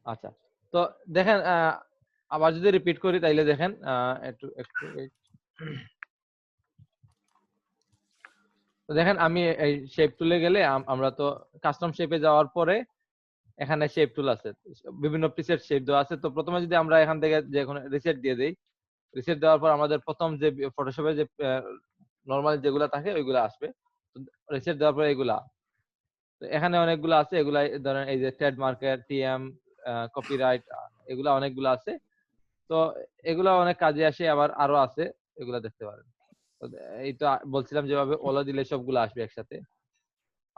আচ্ছা, তো দেখেন আবার যদি রিপিট করি তাইলে দেখেন একটু একটু তো দেখেন আমি এই শেপ টুলে গেলে আমরা তো কাস্টম শেপে যাওয়ার পরে এখানে শেপ টুল আছে, বিভিন্ন প্রিসেট শেপ দেওয়া আছে। তো প্রথমে যদি আমরা এখান থেকে যে কোনো রিসেট দিয়ে দেই, রিসেট দেওয়ার পর আমাদের প্রথম যে ফটোশপে যে নরমাল যেগুলা থাকে ওইগুলা আসবে। তো রিসেট দেওয়ার পর এগুলা, তো এখানে অনেকগুলো আছে। এগুলা ধরেন এই যে ট্রেডমার্কের টিএম, কপিরাইট, এগুলা অনেকগুলো আছে। তো এগুলা অনেক কাজে আসে, আবার আরো আছে, এগুলা দেখতে পারেন। তো এই তো বলছিলাম যেভাবে ওলা দিলে সবগুলো আসবে একসাথে।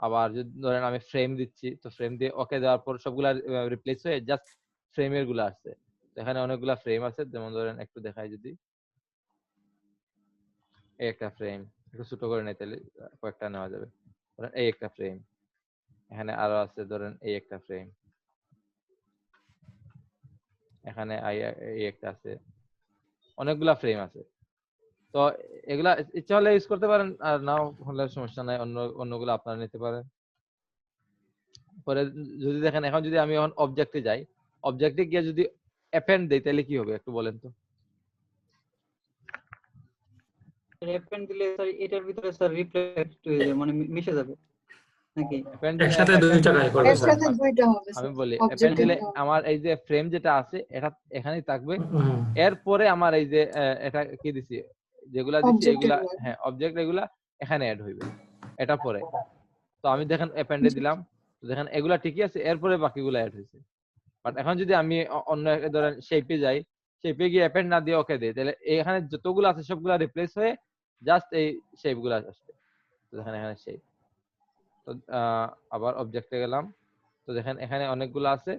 আবার যদি ধরেন আমি ফ্রেম দিচ্ছি, তো ফ্রেম দিয়ে ওকে দেওয়ার পর সবগুলা রিপ্লেস হয়ে জাস্ট ফ্রেমের গুলো আসছে। এখানে অনেকগুলা ফ্রেম আছে, যেমন ধরেন একটু দেখাই যদি, এই একটা ফ্রেম একটু ছোট করে নেই তাহলে কয়েকটা নেওয়া যাবে। ধরেন এই একটা ফ্রেম, এখানে আরো আছে, ধরেন এই একটা ফ্রেম, এখানে এই একটা আছে, অনেকগুলা ফ্রেম আছে। তো এগুলা ইচ্ছা হলে ইউজ করতে পারেন, আর নাও হলে সমস্যা নাই, অন্যগুলো আপনারা নিতে পারেন। পরে যদি দেখেন, এখন যদি আমি এখন অবজেক্টে যাই, অবজেক্টে গিয়ে যদি অ্যাপেন্ড দেই তাহলে কি হবে একটু বলেন তো। অ্যাপেন্ড দিলে স্যার এটার ভিতরে স্যার রিফ্লেক্ট হয়ে যাবে, মানে মিশে যাবে নাকি? অ্যাপেন্ড দিলে একসাথে দুইটা কাজ করবে স্যার। একসাথে দুইটা হবে আমি স্যার, বলি, অ্যাপেন্ড অবজেক্ট দিলে একটা হবে। আমার এই যে ফ্রেম যেটা আছে এটা এখানেই থাকবে। হুম। এরপরে আমার এই যে এটা কি দিছি, যেগুলা দিছি অবজেক্ট এগুলা, এগুলো। হ্যাঁ অবজেক্ট এগুলা এখানে অ্যাড হইবে এটা পরে। তো আমি দেখেন অ্যাপেন্ডে দিলাম, তো দেখেন এগুলা ঠিকই আছে, এরপরে বাকিগুলো অ্যাড হয়েছে। বাট এখন যদি আমি অন্য ধরেন শেপে যাই, শেপে গিয়ে অ্যাপেন্ড না দিয়ে ওকে দিই, তাহলে এখানে যতগুলো আছে সবগুলা রিপ্লেস হয়ে জাস্ট এই শেপগুলো আসবে। তো দেখেন এখানে শেপ। তো আবার অবজেক্টে গেলাম, তো দেখেন এখানে অনেকগুলো আছে।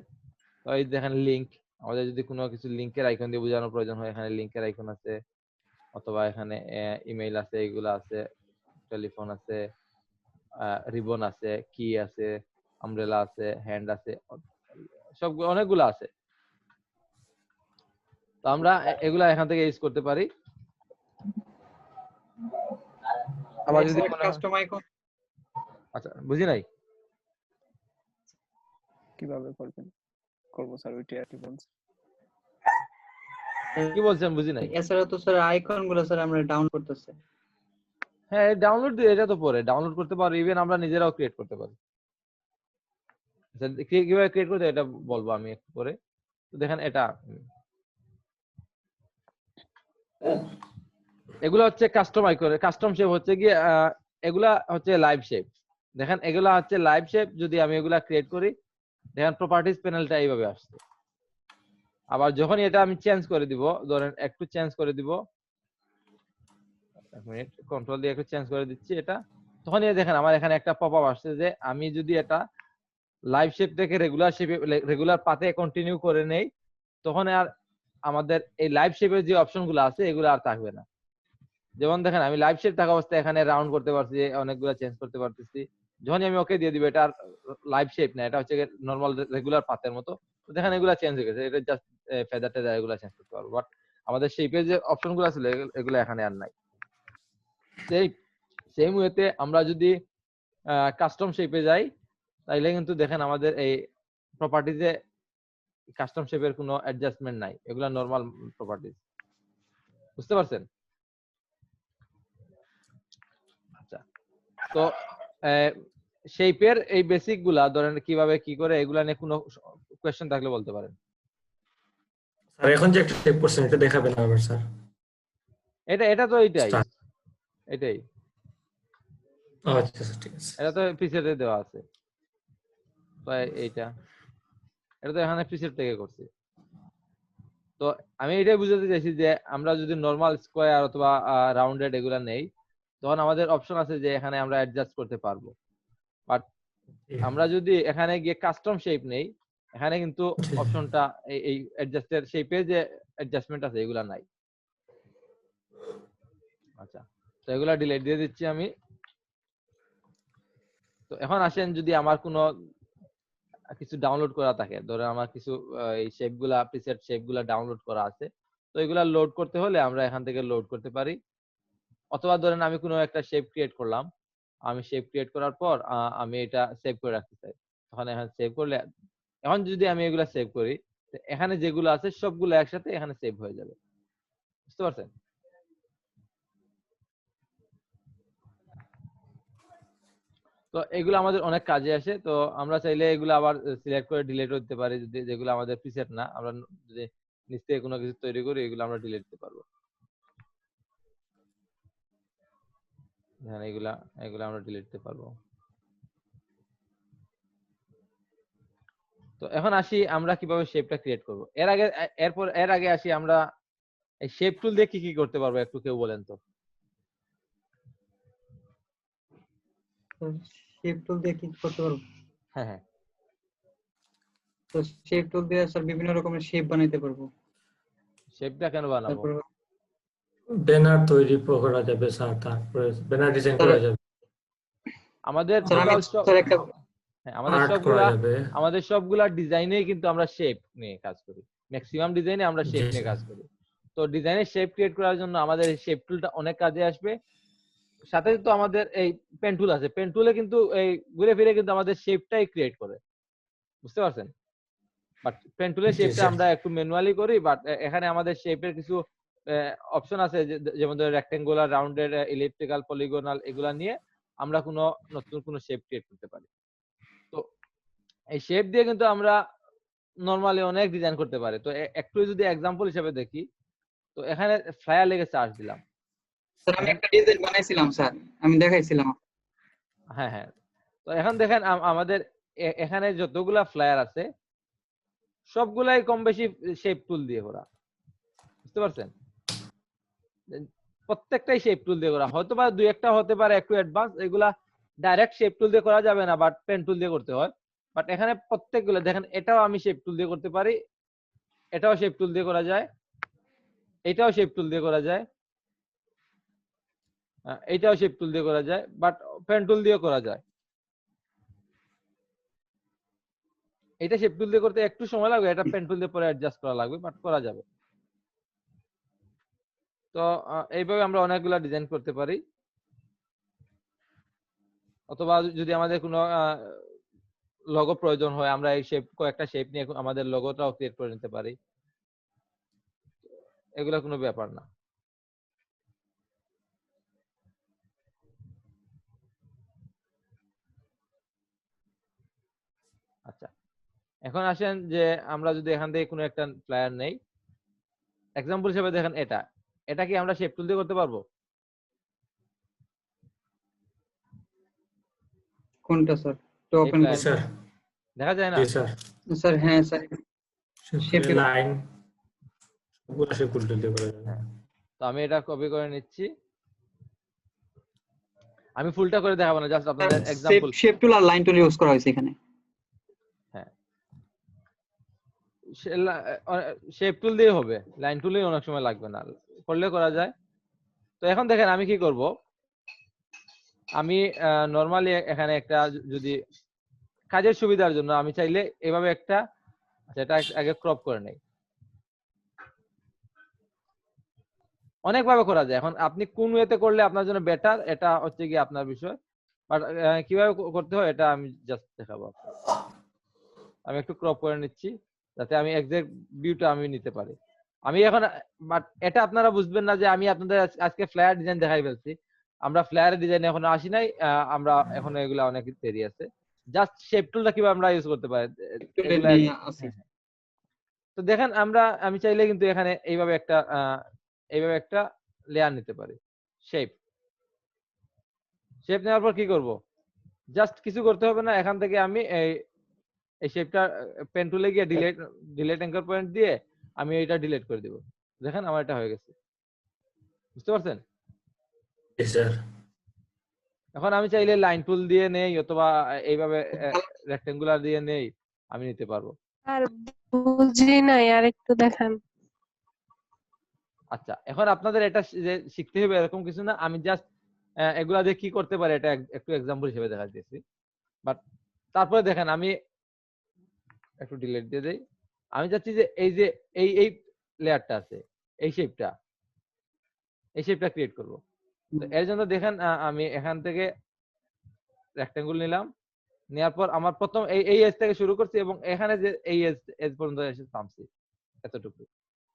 তো এই দেখেন লিংক, আমাদের যদি কোনো কিছু লিংকের আইকন দিয়ে বোঝানোর প্রয়োজন হয়, এখানে লিংকের আইকন আছে, অথবা এখানে ইমেইল আছে, এগুলো আছে, টেলিফোন আছে, রিবন আছে, কি আছে, আমব্রেলা আছে, হ্যান্ড আছে, সব অনেকগুলো আছে। তো আমরা এগুলা এখান থেকে ইউজ করতে পারি। আবার যদি কাস্টম আইকন আচ্ছা বুঝি নাই কিভাবে করবেন, করব স্যার ওইটা আর কি বলছেন। কি বলছেন, বুঝি নাই। এছাড়া তো স্যার আইকন গুলো স্যার আমরা ডাউন করতেছি। হ্যাঁ ডাউনলোড দিয়ে, এটা তো পরে ডাউনলোড করতে পারি, ইভেন আমরা নিজেরাও ক্রিয়েট করতে পারি। আচ্ছা কিভাবে ক্রিয়েট করতে এটা বলবো আমি একটু পরে। তো দেখেন এটা, এগুলা হচ্ছে কাস্টম আইকন, কাস্টম শেপ হচ্ছে গিয়ে এগুলা হচ্ছে লাইভ শেপ। দেখেন এগুলা হচ্ছে লাইভ শেপ। যদি আমি এগুলা ক্রিয়েট করি, দেখেন প্রপার্টিজ প্যানেলটা এইভাবে আসছে। আবার যখন এটা আমি চেঞ্জ করে দিব, ধরেন একটু চেঞ্জ করে দিব, এক মিনিট কন্ট্রোল দিয়ে একটু চেঞ্জ করে দিচ্ছি এটা, তখন এই দেখেন আমার এখানে একটা পপআপ আসছে যে আমি যদি এটা লাইভ শেপ থেকে রেগুলার শেপে, রেগুলার পাতে কন্টিনিউ করে নেই, তখন আর আমাদের এই লাইভ শেপের যে অপশনগুলো আছে এগুলো আর থাকবে না। যেমন দেখেন আমি লাইভ শেপ থাকা অবস্থায় এখানে রাউন্ড করতে পারছি, অনেকগুলো চেঞ্জ করতে পারতেছি। যখনই আমি ওকে দিয়ে দিব, এটা আর লাইভ শেপ না, এটা হচ্ছে নরমাল রেগুলার পাতের মতো। তো দেখেন এগুলা চেঞ্জ হয়ে গেছে, এটা জাস্ট ফেদার টেদার এগুলা চেঞ্জ করতে পারবো। বাট আমাদের শেপের যে অপশনগুলো ছিল এগুলো এখানে আর নাই। সেই সেম ওয়েতে আমরা যদি কাস্টম শেপে যাই, তাইলে কিন্তু দেখেন আমাদের এই প্রপার্টিজে কাস্টম শেপের কোনো অ্যাডজাস্টমেন্ট নাই, এগুলা নরমাল প্রপার্টিজ। বুঝতে পারছেন? আচ্ছা, তো শেপের এই বেসিক গুলা ধরেন কিভাবে কি করে, এগুলা নিয়ে কোনো কোয়েশ্চেন থাকলে বলতে পারেন। স্যার এখন যে একটা শেপ করছেন এটা দেখাবেন আবার স্যার। এটা তো এটাই, Start. এটাই, আচ্ছা স্যার ঠিক আছে। এটা তো প্রিসেটে দেওয়া আছে। তো এইটা, এটা তো এখানে প্রিসেট থেকে করছি। তো আমি এটাই বুঝাতে চাইছি যে আমরা যদি নরমাল স্কোয়ার অথবা রাউন্ডেড এগুলা নেই, তখন আমাদের অপশন আছে যে এখানে আমরা অ্যাডজাস্ট করতে পারবো। বাট আমরা যদি এখানে গিয়ে কাস্টম শেপ নেই, এখানে কিন্তু অপশনটা এই অ্যাডজাস্টের শেপে যে অ্যাডজাস্টমেন্ট আছে এগুলা নাই। আচ্ছা, তো এগুলা ডিলিট দিয়ে দিচ্ছি আমি। তো এখন আসেন, যদি আমার কোনো কিছু ডাউনলোড করা থাকে, ধরেন আমার কিছু এই শেপগুলা, প্রিসেট শেপগুলা ডাউনলোড করা আছে, তো এগুলা লোড করতে হলে আমরা এখান থেকে লোড করতে পারি। অথবা ধরেন আমি কোনো একটা শেপ ক্রিয়েট করলাম, আমি শেপ ক্রিয়েট করার পর আমি এটা সেভ করে রাখতে চাই, তখন এখানে সেভ করলে, এখন যদি আমি এগুলা সেভ করি, তো এখানে যেগুলো আছে সবগুলো একসাথে এখানে সেভ হয়ে যাবে। বুঝতে পারছেন? তো এগুলো আমাদের অনেক কাজে আসে। তো আমরা চাইলে এগুলো আবার সিলেক্ট করে ডিলিট করতে পারি, যদি যেগুলো আমাদের প্রিসেট না, আমরা যদি নিচ থেকে কোনো কিছু তৈরি করি এগুলো আমরা ডিলিট দিতে পারবো। হ্যাঁ, এগুলা এগুলো আমরা ডিলিট দিতে পারবো। তো এখন আসি আমরা কিভাবে শেপটা ক্রিয়েট করব। এর আগে আসি আমরা এই শেপ টুল দিয়ে কি কি করতে পারবো, একটু কেউ বলেন তো। শেপ টুল দিয়ে কি করতে পারবো? হ্যাঁ হ্যাঁ, তো শেপ টুল দিয়ে স্যার বিভিন্ন রকমের শেপ বানাইতে পারবো। শেপটা কেন বানাবো? তারপর ব্যানার তৈরি করা যাবে স্যার, তারপরে ব্যানার ডিজাইন করা যাবে, আমাদের স্যার আমি total স্যার একটা হ্যাঁ, আর্ট করা যাবে। আমাদের সবগুলা ডিজাইনেই কিন্তু আমরা শেপ নিয়ে কাজ করি। ম্যাক্সিমাম ডিজাইনে আমরা জি শেপ নিয়ে স্যার। কাজ করি। তো ডিজাইনের শেপ ক্রিয়েট করার জন্য আমাদের এই শেপ টুলটা অনেক কাজে আসবে। সাথে তো আমাদের এই পেন টুল আছে, পেন টুলে কিন্তু এই ঘুরে ফিরে কিন্তু আমাদের শেপটাই ক্রিয়েট করে। বুঝতে পারছেন? বাট পেন টুলের জি শেপটা স্যার। আমরা একটু ম্যানুয়ালি করি, বাট এখানে আমাদের শেপের কিছু অপশন আছে, যেমন রেক্টেঙ্গুলার, রাউন্ডেড, ইলিপ্টিক্যাল, পলিগনাল, এগুলা নিয়ে আমরা কোনো নতুন কোনো শেপ ক্রিয়েট করতে পারি। তো এই শেপ দিয়ে কিন্তু আমরা নরমালি অনেক ডিজাইন করতে পারি। তো একটু যদি এক্সাম্পল হিসেবে দেখি, তো এখানে ফ্লায়ার লেগে চার্জ দিলাম। স্যার আমি একটা ডিজাইন বানাইছিলাম স্যার, আমি দেখাইছিলাম। হ্যাঁ হ্যাঁ, তো এখন দেখেন আমাদের এখানে যতগুলা ফ্লায়ার আছে সবগুলাই কম বেশি শেপ টুল দিয়ে করা। বুঝতে পারছেন? প্রত্যেকটাই শেপ টুল দিয়ে করা, হয়তো বা দুই একটা হতে পারে একটু অ্যাডভান্স, এগুলা ডাইরেক্ট শেপ টুল দিয়ে করা যাবে না, বাট পেন টুল দিয়ে করতে হয়। বাট এখানে প্রত্যেকগুলো দেখেন, এটাও আমি শেপ টুল দিয়ে করতে পারি, এটাও শেপ টুল দিয়ে করা যায়, এটাও শেপ টুল দিয়ে করা যায়, এটাও শেপ টুল দিয়ে করা যায়, বাট পেন টুল দিয়ে করা যায়। এটা শেপ টুল দিয়ে করতে একটু সময় লাগবে, এটা পেন টুল দিয়ে পরে অ্যাডজাস্ট করা লাগবে, বাট করা যাবে। তো এইভাবে আমরা অনেকগুলা ডিজাইন করতে পারি। অথবা যদি আমাদের কোনো লোগো প্রয়োজন হয়, আমরা এই শেপ, কয়েকটা শেপ নিয়ে আমাদের লোগোটাও ক্রিয়েট করে নিতে পারি। এগুলা কোনো ব্যাপার না। আচ্ছা, এখন আসেন যে আমরা যদি এখান থেকে কোনো একটা ফ্লায়ার নেই, এক্সাম্পল হিসেবে দেখেন এটা, এটা কি আমরা শেপ টুল দিয়ে করতে পারবো? কোনটা স্যার? তো এই ওপেন জি করুন। ফ্লায়ারটা স্যার। দেখা যায় না? জি স্যার। স্যার হ্যাঁ স্যার, শেপে লাইন সবগুলো শেপ টুল দিয়ে করা যাবে। হ্যাঁ, তো আমি এটা কপি করে নিচ্ছি। আমি ফুলটা করে দেখাবো না, জাস্ট আপনাদের এক্সাম্পল। শেপ টুল আর লাইন টুল ইউজ করা হয়েছে এখানে। হ্যাঁ, শেপ টুল দিয়ে হবে, লাইন টুলে অনেক সময় লাগবে না, করলে করা যায়। তো এখন দেখেন আমি কি করব, আমি নরমালি এখানে একটা যদি কাজের সুবিধার জন্য আমি চাইলে এভাবে একটা, সেটা আগে ক্রপ করে নেই। অনেকভাবে করা যায়, এখন আপনি কোন ওয়েতে করলে আপনার জন্য বেটার, এটা হচ্ছে কি আপনার বিষয়। বাট কিভাবে করতে হয় এটা আমি জাস্ট দেখাবো আপনাকে। আমি একটু ক্রপ করে নিচ্ছি যাতে আমি এক্সাক্ট ভিউটা আমি নিতে পারি। আমি এখন, বাট এটা আপনারা বুঝবেন না যে আমি আপনাদের আজকে ফ্লায়ার ডিজাইন দেখাই ফেলছি। আমরা ফ্লায়ার ডিজাইন এখনো আসি নাই, আমরা এখনো এগুলা অনেক দেরি আছে। জাস্ট শেপ টুলটা কিভাবে আমরা ইউজ করতে পারি এগুলা। আছে। তো দেখেন আমি চাইলে কিন্তু এখানে এইভাবে একটা লেয়ার নিতে পারি, শেপ নেওয়ার পর কি করব, জাস্ট কিছু করতে হবে না, এখান থেকে আমি এই শেপটা পেন টুলে গিয়ে ডিলিট অ্যাঙ্কর পয়েন্ট দিয়ে আমি এটা ডিলিট করে দিব। দেখেন আমার এটা হয়ে গেছে। বুঝতে পারছেন? জি স্যার। এখন আমি চাইলে লাইন টুল দিয়ে নেই, অথবা এইভাবে রেক্টেঙ্গুলার দিয়ে নেই, আমি নিতে পারবো। আর বুঝি নাই, আর একটু দেখান। আচ্ছা, এখন আপনাদের এটা যে শিখতে হবে এরকম কিছু না, আমি জাস্ট এগুলা দিয়ে কি করতে পারি এটা একটু এক্সাম্পল হিসেবে দেখা দিয়েছি। বাট তারপরে দেখেন আমি একটু ডিলিট দিয়ে দেই। আমি চাচ্ছি যে এই লেয়ারটা আছে, এই শেপটা ক্রিয়েট করব। তো এর জন্য দেখেন আমি এখান থেকে রেক্টেঙ্গল নিলাম, নেওয়ার পর আমার প্রথম এই এজ থেকে শুরু করছি এবং এখানে যে এই এজ পর্যন্ত এসে থামছি এতটুকু।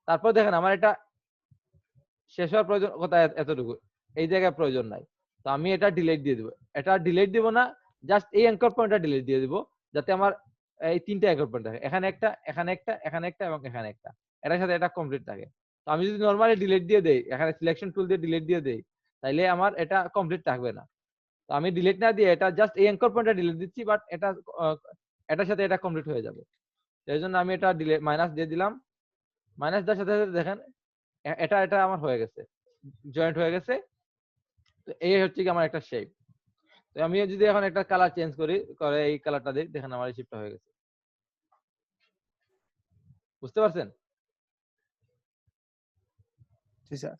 তারপর দেখেন আমার এটা শেষ হওয়ার প্রয়োজন কোথায়, এতটুকু, এই জায়গায় প্রয়োজন নাই। তো আমি এটা ডিলিট দিয়ে দিব। এটা ডিলিট দিব না, জাস্ট এই অ্যাঙ্কর পয়েন্টটা ডিলিট দিয়ে দিব, যাতে আমার এই তিনটা অ্যাঙ্কর পয়েন্ট থাকে, এখানে একটা, এখানে একটা, এখানে একটা এবং এখানে একটা, এটার সাথে এটা কমপ্লিট থাকে। তো আমি যদি নরমালি ডিলিট দিয়ে দেই, এখানে সিলেকশন টুল দিয়ে ডিলিট দিয়ে দেই, তাইলে আমার এটা কমপ্লিট থাকবে না। তো আমি ডিলিট না দিয়ে এটা জাস্ট এই অ্যাঙ্কর পয়েন্টটা ডিলিট দিচ্ছি, বাট এটা এটার সাথে এটা কমপ্লিট হয়ে যাবে। এই জন্য আমি এটা ডিলিট মাইনাস দিয়ে দিলাম। মাইনাস দেওয়ার সাথে সাথে দেখেন এটা এটা আমার হয়ে গেছে, জয়েন্ট হয়ে গেছে। তো এই হচ্ছে কি আমার একটা শেপ। তো আমি যদি এখন একটা কালার চেঞ্জ করি, করে এই কালারটা দিই, দেখেন আমার এই শেপটা হয়ে গেছে। বুঝতে পারছেন? জি স্যার।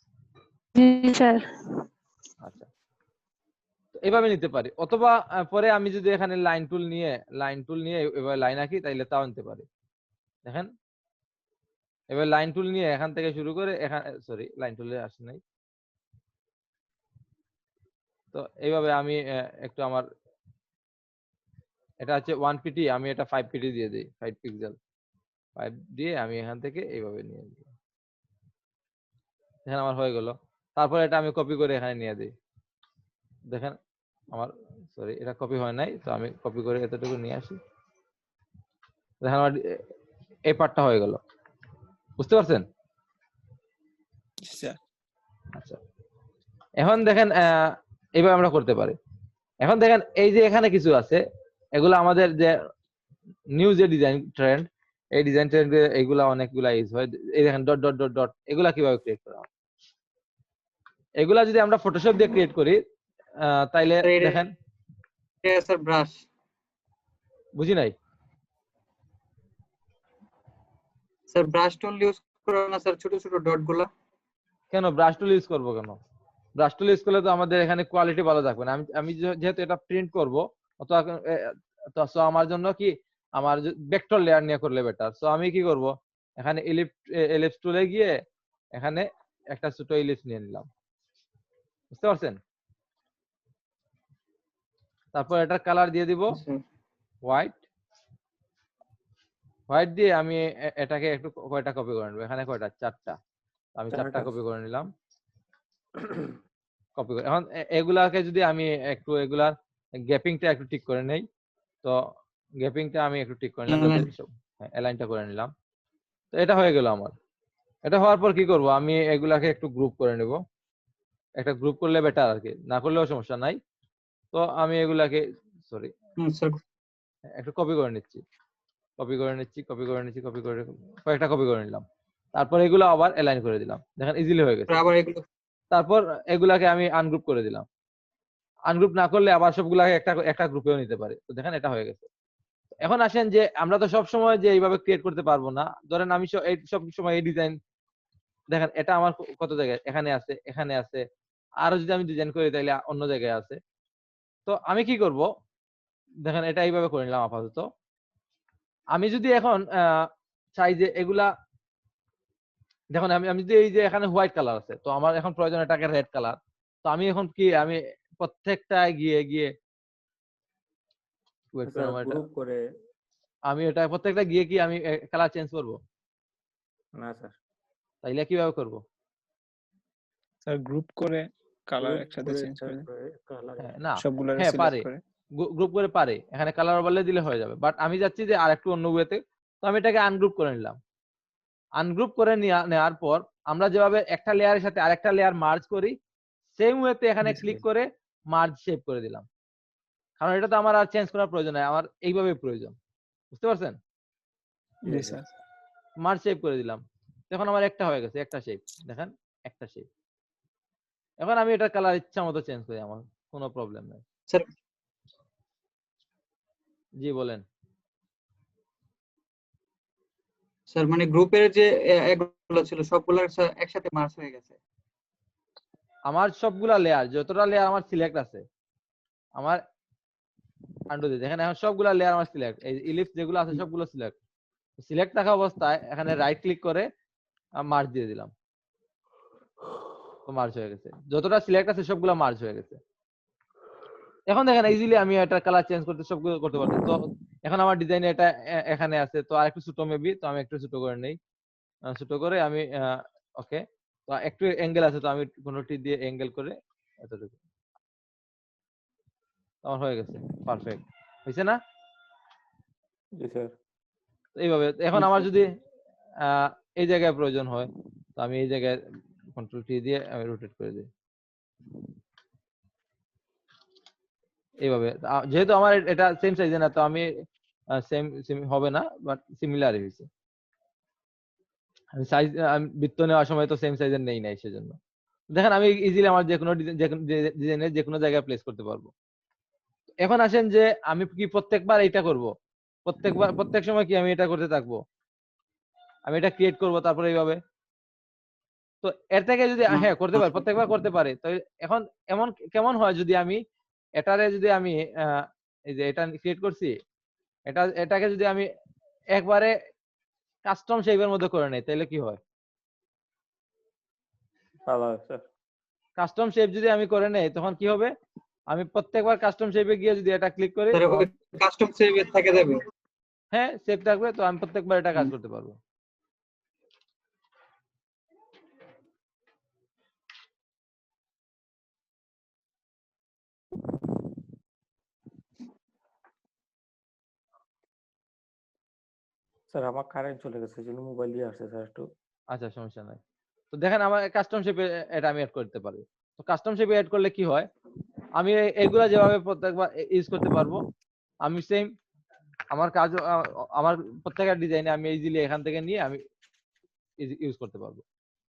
জি স্যার। আচ্ছা, তো এইভাবে নিতে পারি, অথবা পরে আমি যদি এখানে লাইন টুল নিয়ে এভাবে লাইন আঁকি, তাইলে তাও নিতে পারি। দেখেন এবার লাইন টুল নিয়ে এখান থেকে শুরু করে এখানে, সরি লাইন টুলে আসে নাই। তো এইভাবে আমি একটু আমার এটা হচ্ছে 1 পিটি, আমি এটা 5 পিটি দিয়ে দিই, 5 পিক্সেল 5 দিয়ে আমি এখান থেকে এইভাবে নিয়ে নিই। দেখেন আমার হয়ে গেল। তারপর এটা আমি কপি করে এখানে নিয়ে দিই। দেখেন আমার, সরি এটা কপি হয় নাই, তো আমি কপি করে এতটুকু নিয়ে আসি। দেখেন আমার এই পার্টটা হয়ে গেল। বুঝতে পারছেন? জি স্যার। আচ্ছা, এখন দেখেন এইভাবে আমরা করতে পারি। এখন দেখেন এই যে এখানে কিছু আছে, এগুলো আমাদের যে নিউ যে ডিজাইন ট্রেন্ড, এই ডিজাইন ট্রেন্ড এগুলা অনেকগুলা ইউজ হয়। এই দেখেন ডট ডট ডট ডট, এগুলা কিভাবে ক্রিয়েট করা হয়, এগুলা যদি আমরা ফটোশপ দিয়ে ক্রিয়েট করি, তাইলে দেখেন, স্যার ব্রাশ, বুঝি নাই স্যার ব্রাশ টুল ইউজ করা না স্যার, ছোট ছোট ডট গুলা। কেন ব্রাশ টুল ইউজ করবো কেন? ব্রাশ টুল ইউজ করলে তো আমাদের এখানে কোয়ালিটি ভালো থাকবে না। আমি যেহেতু এটা প্রিন্ট করবো, তো আমার জন্য কি, আমার ভেক্টর লেয়ার নিয়ে করলে বেটার। সো আমি কি করব, এখানে এলিপস টুলে গিয়ে এখানে একটা ছোট এলিপস নিয়ে নিলাম। বুঝতে পারছেন? তারপর এটার কালার দিয়ে দিব হোয়াইট। হোয়াইট দিয়ে আমি এটাকে একটু কয়টা কপি করে নেবো, এখানে কয়টা, 4টা। আমি 4টা কপি করে নিলাম। কপি করে এখন এগুলাকে যদি আমি একটু এগুলার গ্যাপিংটা একটু ঠিক করে নেই, তো গ্যাপিংটা আমি একটু ঠিক করে নিলাম, অ্যালাইনটা করে নিলাম। তো এটা হয়ে গেল আমার। এটা হওয়ার পর কি করব, আমি এগুলাকে একটু গ্রুপ করে নেব। একটা গ্রুপ করলে বেটার আর কি, না করলেও সমস্যা নাই। তো আমি এগুলাকে, সরি একটু কপি করে নিচ্ছি, কয়েকটা কপি করে নিলাম। তারপর এগুলো আবার অ্যালাইন করে দিলাম, দেখেন ইজিলি হয়ে গেছে। আবার এগুলো তারপর এগুলাকে আমি আনগ্রুপ করে দিলাম। আনগ্রুপ না করলে আবার সবগুলাকে একটা গ্রুপেও নিতে পারে। তো দেখেন এটা হয়ে গেছে। এখন আসেন যে আমরা তো সব সময় যে এইভাবে ক্রিয়েট করতে পারবো না। ধরেন আমি সব সময় এই ডিজাইন, দেখেন এটা আমার কত জায়গায়, এখানে আছে, এখানে আছে, আরো যদি আমি ডিজাইন করি তাহলে অন্য জায়গায় আছে। তো আমি কি করব, দেখেন এটা এইভাবে করে নিলাম আপাতত। আমি যদি এখন চাই যে এগুলা, দেখুন আমি যদি এই যে এখানে হোয়াইট কালার আছে, তো আমার এখন প্রয়োজন এটাকে রেড কালার। তো আমি এখন কি, আমি প্রত্যেকটা গিয়ে গ্রুপ করে আমি এটা প্রত্যেকটা গিয়ে কি আমি কালার চেঞ্জ করব? না স্যার, তাইলে কিভাবে করব? স্যার গ্রুপ করে কালার একসাথে চেঞ্জ করে দেন। না, সবগুলো হ্যাঁ সিলেক্ট পারে, করে। গ্রুপ করে পারে, এখানে কালার ওভারলে দিলে হয়ে যাবে। বাট আমি যাচ্ছি যে আরেকটু অন্য ওয়েতে। তো আমি এটাকে আনগ্রুপ করে নিলাম। আনগ্রুপ করে নেওয়ার পর আমরা যেভাবে একটা লেয়ারের সাথে আরেকটা লেয়ার মার্জ করি, সেম ওয়েতে এখানে ক্লিক করে মার্জ শেপ করে দিলাম। কারণ এটা তো আমার আর চেঞ্জ করার প্রয়োজন নাই, আমার এইভাবে প্রয়োজন। বুঝতে পারছেন? জি স্যার। মার্জ শেপ করে দিলাম। এখন আমার একটা হয়ে গেছে, একটা শেপ, দেখেন একটা শেপ। এখন আমি এটা কালার ইচ্ছা মতো চেঞ্জ করি, আমার কোনো প্রবলেম নাই। স্যার জি বলেন। স্যার মানে গ্রুপের যে এগুলো ছিল সবগুলো একসাথে মার্জ হয়ে গেছে। আমার সবগুলা লেয়ার, যতটা লেয়ার আমার সিলেক্ট আছে, আমার আন্ডু দিয়ে দেখেন এখন সবগুলা লেয়ার আমার সিলেক্ট, এই ইলিপস যেগুলো আছে সবগুলো সিলেক্ট থাকা অবস্থায় এখানে রাইট ক্লিক করে মার্জ দিয়ে দিলাম। তো মার্জ হয়ে গেছে, যতটা সিলেক্ট আছে সবগুলা মার্জ হয়ে গেছে। এখন দেখেন ইজিলি আমি এটা কালার চেঞ্জ করতে সব করতে পারছি। তো এখন আমার ডিজাইনে এটা এখানে আছে, তো আর একটু ছোট মেবি, তো আমি একটু ছোট করে নেই। ছোট করে আমি ওকে, তো একটু অ্যাঙ্গেল আছে, তো আমি কোনটি দিয়ে অ্যাঙ্গেল করে এতটুকু আমার হয়ে গেছে, পারফেক্ট হয়েছে না? জি স্যার। তো এইভাবে এখন জি আমার স্যার। যদি এই জায়গায় প্রয়োজন হয়, তো আমি এই জায়গায় কন্ট্রোল টি দিয়ে আমি রোটেট করে দিই এইভাবে। যেহেতু আমার এটা সেম সাইজে না, তো আমি সেম হবে না, বাট সিমিলারই হয়েছে। আমি সাইজ বৃত্ত নেওয়ার সময় তো সেম সাইজের নেই নাই, সেজন্য দেখেন আমি ইজিলি আমার যে কোনো ডিজাইনের যে কোনো জায়গায় প্লেস করতে পারবো। এখন আসেন যে আমি কি প্রত্যেকবার এটা করব? প্রত্যেক সময় কি আমি এটা করতে থাকবো? আমি এটা ক্রিয়েট করব তারপরে এইভাবে? তো এর থেকে যদি হ্যাঁ করতে পারি, প্রত্যেকবার করতে পারি, তো এখন এমন কেমন হয় যদি আমি এটারে যদি আমি এই যে এটা ক্রিয়েট করছি, এটাকে যদি আমি একবারে কাস্টম শেপের মধ্যে করে নেই, তাহলে কি হয়? ভালো স্যার। কাস্টম শেপ যদি আমি করে নেই, তখন কি হবে? আমি প্রত্যেকবার কাস্টম শেপে গিয়ে যদি এটা ক্লিক করি, স্যার ওই কাস্টম সেভে থেকে যাবে। হ্যাঁ সেভ থাকবে, তো আমি প্রত্যেকবার এটা কাজ করতে পারবো। স্যার আমার কারেন্ট চলে গেছে, এই জন্য মোবাইল দিয়ে আসছে স্যার একটু। আচ্ছা সমস্যা নাই। তো দেখেন আমার কাস্টম শেপে এটা আমি এড করতে পারি। তো কাস্টম শেপে এড করলে কি হয়? আমি এগুলা যেভাবে প্রত্যেকবার ইউজ করতে পারবো, আমি সেম আমার কাজ আমার প্রত্যেকটা ডিজাইনে আমি ইজিলি এখান থেকে নিয়ে আমি ইউজ করতে পারবো।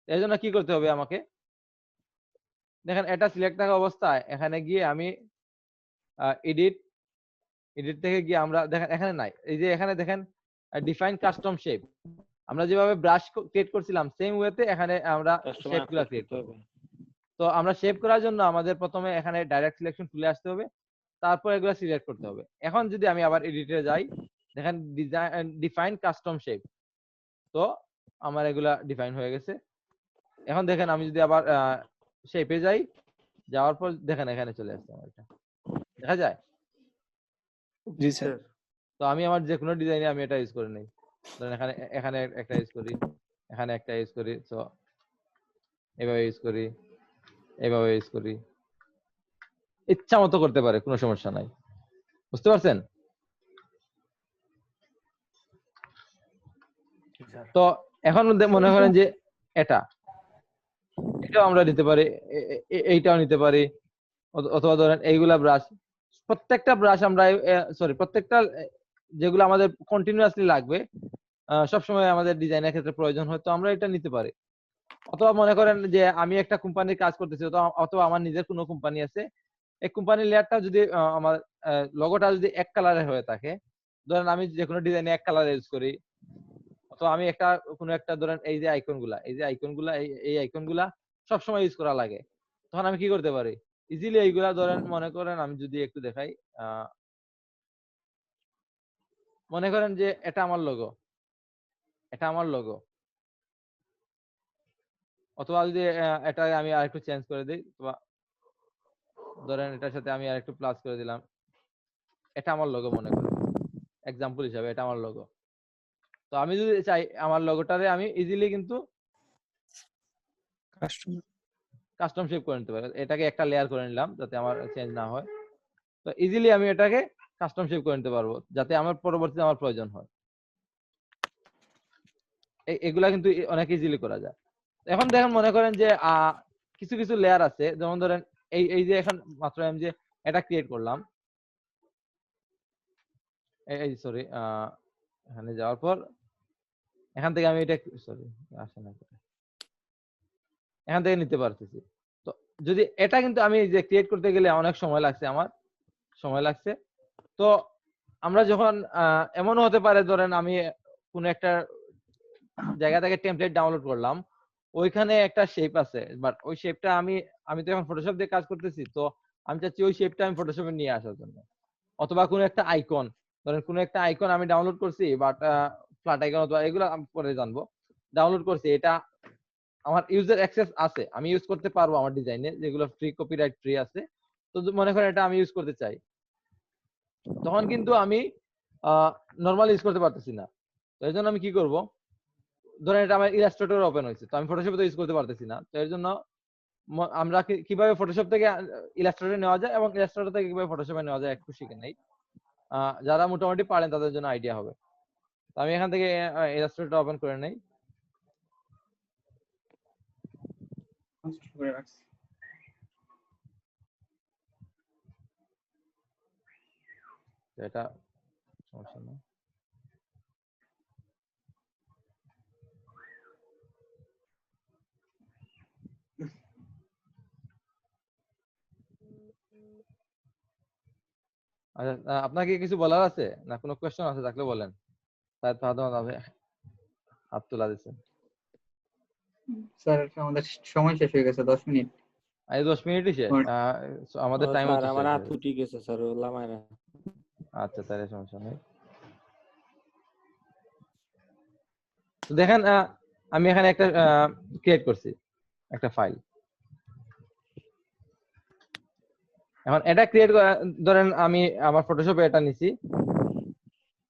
এই জন্য কি করতে হবে আমাকে? দেখেন এটা সিলেক্ট থাকা অবস্থায় এখানে গিয়ে আমি এডিট থেকে গিয়ে আমরা দেখেন এখানে নাই, এই যে এখানে দেখেন ডিফাইন কাস্টম শেপ, আমরা যেভাবে ব্রাশ ক্রিয়েট করছিলাম সেম ওয়েতে এখানে আমরা শেপগুলো ক্রিয়েট করব। তো আমরা শেপ করার জন্য আমাদের প্রথমে এখানে ডাইরেক্ট সিলেকশন তুলে আসতে হবে, তারপর এগুলো সিলেক্ট করতে হবে। এখন যদি আমি আবার এডিটে যাই, দেখেন ডিফাইন কাস্টম শেপ, তো আমার এগুলা ডিফাইন হয়ে গেছে। এখন দেখেন আমি যদি আবার শেপে যাই, যাওয়ার পর দেখেন এখানে চলে আসছে আমার, এটা দেখা যায়। জি স্যার। তো আমি আমার যে কোনো ডিজাইনে আমি এটা ইউজ করে নেই, ধরেন এখানে এখানে একটা ইউজ করি, এখানে একটা ইউজ করি, তো এভাবে ইউজ করি, এভাবে ইউজ করি, ইচ্ছা মতো করতে পারে, কোনো সমস্যা নাই। বুঝতে পারছেন? তো এখন মনে করেন যে এটাও আমরা নিতে পারি, এইটাও নিতে পারি, অথবা ধরেন এইগুলা ব্রাশ, প্রত্যেকটা ব্রাশ আমরা প্রত্যেকটা যেগুলো আমাদের কন্টিনিউয়াসলি লাগবে, সবসময় আমাদের ডিজাইনের ক্ষেত্রে প্রয়োজন হয়, তো আমরা এটা নিতে পারি। অথবা মনে করেন যে আমি একটা কোম্পানির কাজ করতেছি, অথবা আমার নিজের কোনো কোম্পানি আছে, এই কোম্পানির লেয়ারটা যদি আমার লোগোটা যদি এক কালারের হয়ে থাকে, ধরেন আমি যে কোনো ডিজাইনে এক কালার ইউজ করি, অথবা আমি কোনো একটা ধরেন এই যে আইকনগুলা, এই আইকনগুলা সবসময় ইউজ করা লাগে, তখন আমি কি করতে পারি? ইজিলি এইগুলা ধরেন মনে করেন আমি যদি একটু দেখাই, মনে করেন যে এটা আমার লোগো, অথবা যদি এটা আমি আরেকটু চেঞ্জ করে দিই, অথবা ধরেন এটার সাথে আমি আরেকটু প্লাস করে দিলাম, এটা আমার লোগো মনে করেন, এক্সাম্পল হিসাবে এটা আমার লোগো। তো আমি যদি চাই আমার লোগোটারে আমি ইজিলি কিন্তু কাস্টম শেপ করে নিতে পারি, এটাকে একটা লেয়ার করে নিলাম যাতে আমার চেঞ্জ না হয়, তো ইজিলি আমি এটাকে কাস্টম শেপ করে নিতে পারবো যাতে আমার পরবর্তীতে আমার প্রয়োজন হয়। এগুলা কিন্তু অনেক ইজিলি করা যায়। এখন দেখেন মনে করেন যে কিছু কিছু লেয়ার আছে, যেমন ধরেন এই যে এখন মাত্র আমি যে এটা ক্রিয়েট করলাম, এই সরি এখানে যাওয়ার পর এখান থেকে আমি এটা সরি আসে না, এখান থেকে নিতে পারতেছি। তো যদি এটা কিন্তু আমি যে ক্রিয়েট করতে গেলে অনেক সময় লাগছে, তো আমরা যখন এমনও হতে পারে ধরেন আমি কোন একটা জায়গা থেকে টেমপ্লেট ডাউনলোড করলাম, ওইখানে একটা শেপ আছে, বাট ওই শেপটা আমি তো এখন ফটোশপ দিয়ে কাজ করতেছি, তো আমি চাচ্ছি ওই শেপটা আমি ফটোশপে নিয়ে আসার জন্য। অথবা কোনো একটা আইকন, ধরেন কোনো একটা আইকন আমি ডাউনলোড করছি, বাট ফ্ল্যাট আইকন অথবা এগুলো আমি পরে জানবো, ডাউনলোড করছি, এটা আমার ইউজার অ্যাক্সেস আছে, আমি ইউজ করতে পারবো আমার ডিজাইনে, যেগুলো ফ্রি কপিরাইট ফ্রি আছে, তো তো মনে করেন এটা আমি ইউজ করতে চাই, তখন কিন্তু আমি নরমাল ইউজ করতে পারতেছি না। তো এর জন্য আমি কি করব, ধরেন এটা আমার ইলাস্ট্রেটর ওপেন হয়েছে, তো আমি ফটোশপে তো ইউজ করতে পারতেছি না। তো এর জন্য আমরা কিভাবে ফটোশপ থেকে ইলাস্ট্রেটর নেওয়া যায় এবং ইলাস্ট্রেটর থেকে কিভাবে ফটোশপে নেওয়া যায় একটু শিখে নেই। যারা মোটামুটি পারেন তাদের জন্য আইডিয়া হবে। তো আমি এখান থেকে ইলাস্ট্রেটর ওপেন করে নেই। এটা সমস্যা নেই। আচ্ছা, আপনার কি কিছু বলার আছে না, কোনো কোয়েশ্চেন আছে থাকলে বলেন। হাত তোলা দিচ্ছেন। স্যার আমাদের সময় শেষ হয়ে গেছে, 10 মিনিট। 10 মিনিটই শেষ। আমাদের টাইম স্যার হচ্ছে আমার শেষ। হাত উঠে গেছে স্যার, লামায় না। আচ্ছা, তাহলে সমস্যা নেই। তো দেখেন আমি এখানে একটা ক্রিয়েট করছি একটা ফাইল। এখন এটা ক্রিয়েট ধরেন আমি আমার ফটোশপে এটা নিছি,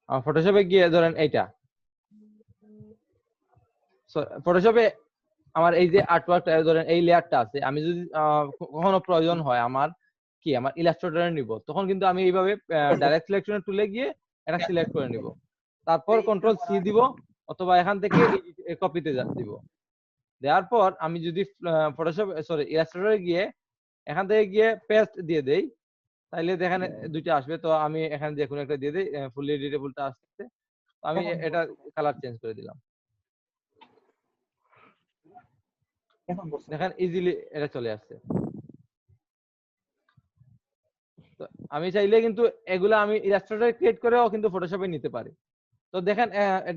আমার ফটোশপে গিয়ে ধরেন এইটা ফটোশপে আমার এই যে আর্টওয়ার্কটা ধরেন এই লেয়ারটা আছে, আমি যদি কখনো প্রয়োজন হয় আমার আমার ইলাস্ট্রেটরে নিব, তখন কিন্তু আমি এইভাবে ডাইরেক্ট সিলেকশন টুলে গিয়ে এটা সিলেক্ট করে নিব, তারপর কন্ট্রোল সি দিব অথবা এখান থেকে কপিতে দিব। দেওয়ার পর আমি যদি ফটোশপ ইলাস্ট্রেটরে গিয়ে এখান থেকে গিয়ে পেস্ট দিয়ে দেই, তাইলে দেখেন দুইটা আসবে। তো আমি এখানে যে কোনো একটা দিয়ে দিই, ফুললি এডিটেবলটা আসছে। আমি এটা কালার চেঞ্জ করে দিলাম, দেখেন ইজিলি এটা চলে আসছে। তো আমি চাইলে কিন্তু এগুলা আমি ইলাস্ট্রেটরে ক্রিয়েট করেও কিন্তু ফটোশপে নিতে পারি। তো দেখেন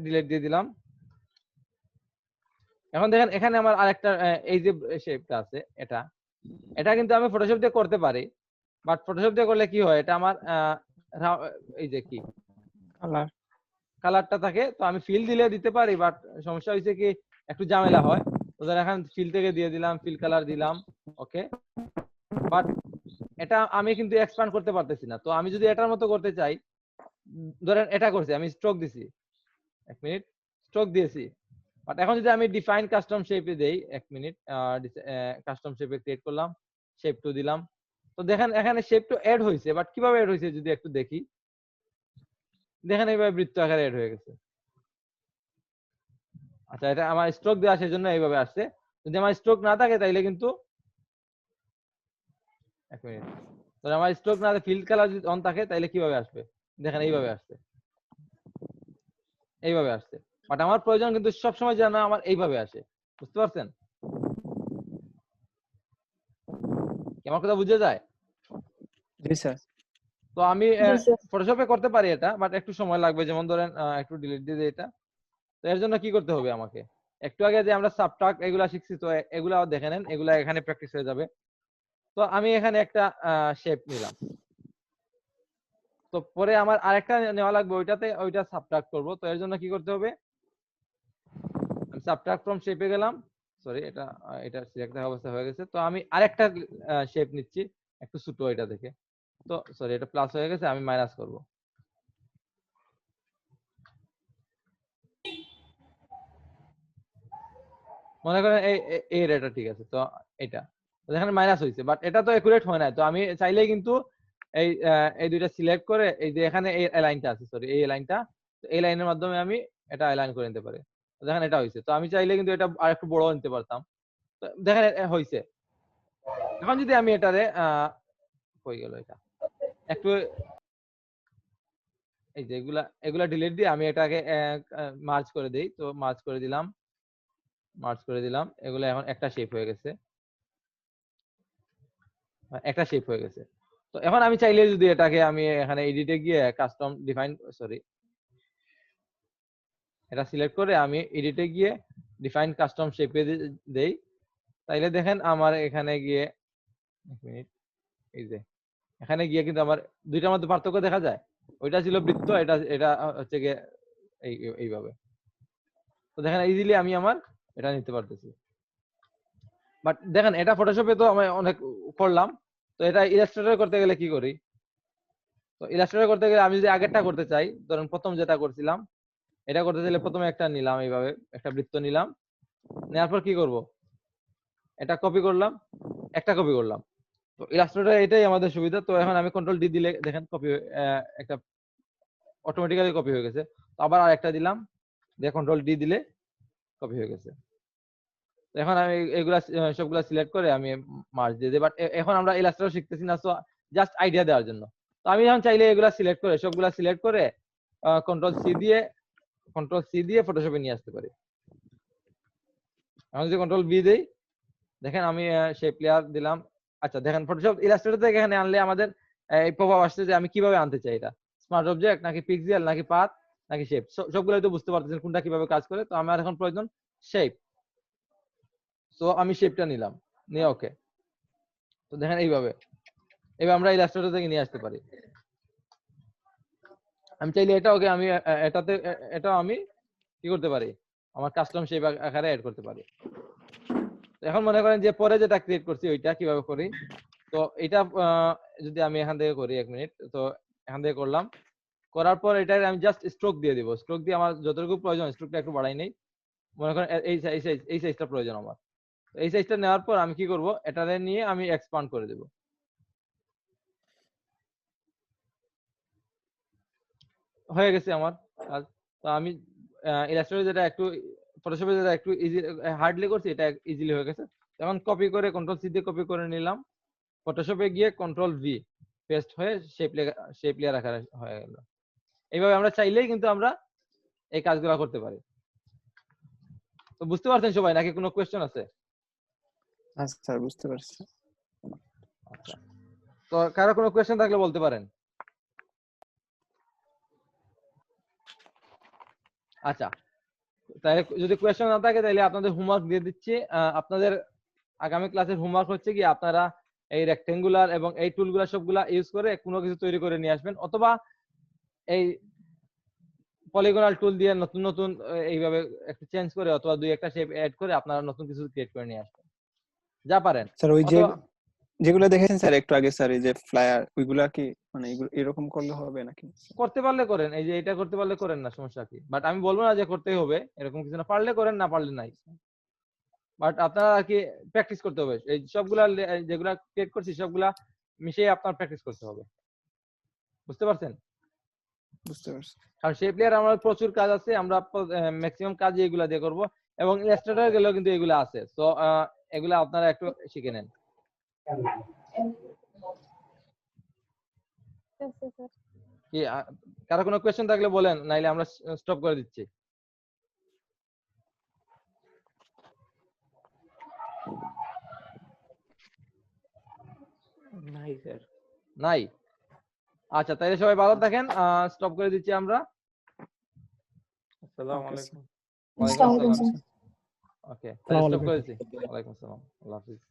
ডিলিট দিয়ে দিলাম। এখন দেখেন এখানে আমার আরেকটা এই যে শেপটা আছে, এটা কিন্তু আমি ফটোশপ দিয়ে করতে পারি, বাট ফটোশপ দিয়ে করলে কি হয়, এটা আমার এই যে কি কালারটা থাকে, তো আমি ফিল দিলে দিতে পারি, বাট সমস্যা হয়েছে কি একটু ঝামেলা হয়। তো ধর এখন ফিল থেকে দিয়ে দিলাম, ফিল কালার দিলাম, ওকে। বাট এটা আমি কিন্তু এক্সপ্যান্ড করতে পারতেছি না। তো আমি যদি এটার মতো করতে চাই, ধরেন এটা করছি আমি স্ট্রোক দিছি, 1 মিনিট স্ট্রোক দিয়েছি, বাট এখন যদি আমি ডিফাইন কাস্টম শেপে দেই, 1 মিনিট কাস্টম শেপে ক্রিয়েট করলাম, শেপ টু দিলাম, তো দেখেন এখানে শেপ টু এড হয়েছে, বাট কিভাবে এড হয়েছে যদি একটু দেখি, দেখেন এইভাবে বৃত্ত আকারে এড হয়ে গেছে। আচ্ছা, এটা আমার স্ট্রোক দেওয়া সেজন্য এইভাবে আসছে। যদি আমার স্ট্রোক না থাকে তাইলে কিন্তু 1 মিনিট, তো আমার স্ট্রোক না ফিল্ড কালার যদি অন থাকে তাইলে কিভাবে আসবে, দেখেন এইভাবে আসছে, এইভাবে আসছে। বাট আমার প্রয়োজন কিন্তু সবসময় যেন আমার এইভাবে আসে, বুঝতে পারছেন? আমার কথা বুঝে যায়? জি স্যার। তো আমি ফটোশপে করতে পারি এটা, বাট একটু সময় লাগবে। যেমন ধরেন একটু ডিলিট দিয়ে দিই এটা। তো এর জন্য কি করতে হবে আমাকে, একটু আগে যে আমরা সাবট্রাক্ট এগুলা শিখছি, তো এগুলা দেখে নেন, এগুলা এখানে প্র্যাকটিস হয়ে যাবে। তো আমি এখানে একটা শেপ নিলাম, তো পরে আমার আরেকটা নেওয়া লাগবে, ওইটা সাবট্রাক্ট করব। তো এর জন্য কি করতে হবে, আমি সাবট্রাক্ট ফ্রম শেপে গেলাম, সরি এটা সিলেক্ট অবস্থা হয়ে গেছে। তো আমি আরেকটা শেপ নিচ্ছি একটু ছোট এটা দেখে, তো সরি এটা প্লাস হয়ে গেছে, আমি মাইনাস করব। মনে করেন এই রেটটা ঠিক আছে, তো এটা এখানে মাইনাস হয়েছে, বাট এটা তো একুরেট হয় না। তো আমি চাইলেই কিন্তু এই দুইটা সিলেক্ট করে এই যে এখানে এই লাইনটা আছে, সরি এই লাইনটা, এই লাইনের মাধ্যমে আমি এটা অ্যালাইন করে নিতে পারি। দেখেন এটা হয়েছে। তো আমি চাইলে কিন্তু এটা আর একটু বড় নিতে পারতাম। তো দেখেন হয়েছে। এখন যদি আমি এটারে হয়ে গেল, এটা একটু এই যে এগুলা ডিলিট দিয়ে আমি এটাকে মার্জ করে দেই। তো মার্জ করে দিলাম, এগুলো এখন একটা শেপ হয়ে গেছে, তো এখন আমি চাইলে যদি এটাকে আমি এখানে এডিটে গিয়ে কাস্টম ডিফাইন এটা সিলেক্ট করে আমি এডিটে গিয়ে ডিফাইন কাস্টম শেপে দেই, তাইলে দেখেন আমার এখানে গিয়ে 1 মিনিট, এই যে এখানে গিয়ে কিন্তু আমার দুইটার মধ্যে পার্থক্য দেখা যায়। ওইটা ছিল বৃত্ত, এটা হচ্ছে গিয়ে এইভাবে। তো দেখেন ইজিলি আমি আমার এটা নিতে পারতেছি। বাট দেখেন এটা ফটোশপে তো আমি অনেক করলাম, তো এটা ইলাস্ট্রেটর করতে গেলে কি করি? তো ইলাস্ট্রেটর করতে গেলে আমি যদি আগেরটা করতে চাই, ধরেন প্রথম যেটা করছিলাম এটা করতে চাইলে প্রথমে একটা নিলাম, এইভাবে একটা বৃত্ত নিলাম, নেওয়ার পর কি করব, এটা কপি করলাম, একটা কপি করলাম। তো ইলাস্ট্রেটর এটাই আমাদের সুবিধা। তো এখন আমি কন্ট্রোল ডি দিলে দেখেন কপি একটা অটোমেটিক্যালি কপি হয়ে গেছে। তো আবার আরেকটা দিলাম, দিয়ে কন্ট্রোল ডি দিলে কপি হয়ে গেছে। তো এখন আমি এগুলা সবগুলা সিলেক্ট করে আমি মার্জ দিয়ে দিই। বাট এখন আমরা ইলাস্ট্রেটর শিখতেছি না, সো জাস্ট আইডিয়া দেওয়ার জন্য। তো আমি এখন চাইলে এগুলা সিলেক্ট করে সবগুলা সিলেক্ট করে কন্ট্রোল সি দিয়ে ফটোশপে নিয়ে আসতে পারি। আমি যদি কন্ট্রোল বি দেই, দেখেন আমি শেপ লেয়ার দিলাম। আচ্ছা দেখেন ফটোশপ ইলাস্ট্রেটর থেকে এখানে আনলে আমাদের এই পপআপ আসছে যে আমি কিভাবে আনতে চাই, এটা স্মার্ট অবজেক্ট নাকি পিক্সেল নাকি পাথ নাকি শেপ, সবগুলোই তো বুঝতে পারতেছেন কোনটা কিভাবে কাজ করে। তো আমার এখন প্রয়োজন শেপ, সো আমি শেপটা নিলাম, নিয়ে ওকে। তো দেখেন এইভাবে আমরা ইলাস্ট্রেটর থেকে নিয়ে আসতে পারি। আমি চাইলে এটা ওকে আমি এটাও আমি কি করতে পারি, আমার কাস্টম শেপ আকারে অ্যাড করতে পারি। এখন মনে করেন যে পরে যেটা ক্রিয়েট করছি ওইটা কিভাবে করি। তো এটা যদি আমি এখান থেকে করি 1 মিনিট, তো এখান থেকে করলাম, করার পর এটা আমি জাস্ট স্ট্রোক দিয়ে দিব। স্ট্রোক দিয়ে আমার যতটুকু প্রয়োজন স্ট্রোকটা একটু বাড়াই নেই, মনে করেন এই সাইজটা প্রয়োজন আমার। তো এই সাইজটা নেওয়ার পর আমি কি করব, এটারে নিয়ে আমি এক্সপান্ড করে দেব। হয়ে গেছে আমার কাজ। তো আমি ইলাস্ট্রেটর যেটা একটু ফটোশপে যেটা একটু ইজি হার্ডলি করছি, এটা ইজিলি হয়ে গেছে। এখন কপি করে কন্ট্রোল সি দিয়ে কপি করে নিলাম, ফটোশপে গিয়ে কন্ট্রোল ভি পেস্ট হয়ে শেপ লেয়ার আকারে হয়ে গেল। এইভাবে আমরা চাইলেই কিন্তু আমরা এই কাজগুলো করতে পারি। তো বুঝতে পারছেন সবাই নাকি কোনো কোয়েশ্চেন আছে? আচ্ছা স্যার বুঝতে পারছি। আচ্ছা, তো কারো কোনো কোয়েশ্চেন থাকলে বলতে পারেন। আচ্ছা, তাহলে যদি কোয়েশ্চেন না থাকে তাহলে আপনাদের হোমওয়ার্ক দিয়ে দিচ্ছি। আপনাদের আগামী ক্লাসের হোমওয়ার্ক হচ্ছে কি আপনারা এই রেক্টেঙ্গুলার এবং এই টুলগুলো সবগুলা ইউজ করে কোনো কিছু তৈরি করে নিয়ে আসবেন, অথবা এই পলিগনাল টুল দিয়ে নতুন নতুন এইভাবে একটু চেঞ্জ করে অথবা দুই একটা শেপ অ্যাড করে আপনারা নতুন কিছু ক্রিয়েট করে নিয়ে আসবেন, যা পারেন। স্যার ওই যে অথবা যেগুলো দেখেছেন স্যার একটু আগে স্যার, এই যে ফ্লায়ার ওইগুলা কি মানে এগুলো এরকম করলে হবে নাকি? করতে পারলে করেন, এই যে এটা করতে পারলে করেন, না সমস্যা কি। বাট আমি বলবো না যে করতেই হবে, এরকম কিছু না, পারলে করেন না পারলে নাই। বাট আপনারা আর কি প্র্যাকটিস করতে হবে, এই সবগুলা যেগুলা ক্রিয়েট করছি সবগুলা মিশিয়ে আপনার প্র্যাকটিস করতে হবে। বুঝতে পারছেন? বুঝতে পারছি। কারণ শেপ লেয়ার আমার প্রচুর কাজ আছে, আমরা ম্যাক্সিমাম কাজ এগুলা দিয়ে করব, এবং ইলাস্ট্রেটর গেলেও কিন্তু এগুলা আছে। তো এগুলা আপনারা একটু শিখে নেন। কি কারো কোনো কোয়েশ্চেন থাকলে বলেন, নাইলে আমরা স্টপ করে দিচ্ছি। নাই স্যার। নাই? আচ্ছা, তাহলে সবাই ভালো থাকেন, স্টপ করে দিচ্ছি আমরা। আসসালামু Okay, আলাইকুম। ওয়ালাইকুম আসসালাম। স্যার। ওকে, আসসালামু স্টপ আলাইকুম। করে দিচ্ছি। ওয়ালাইকুম আসসালাম, আল্লাহ হাফিজ।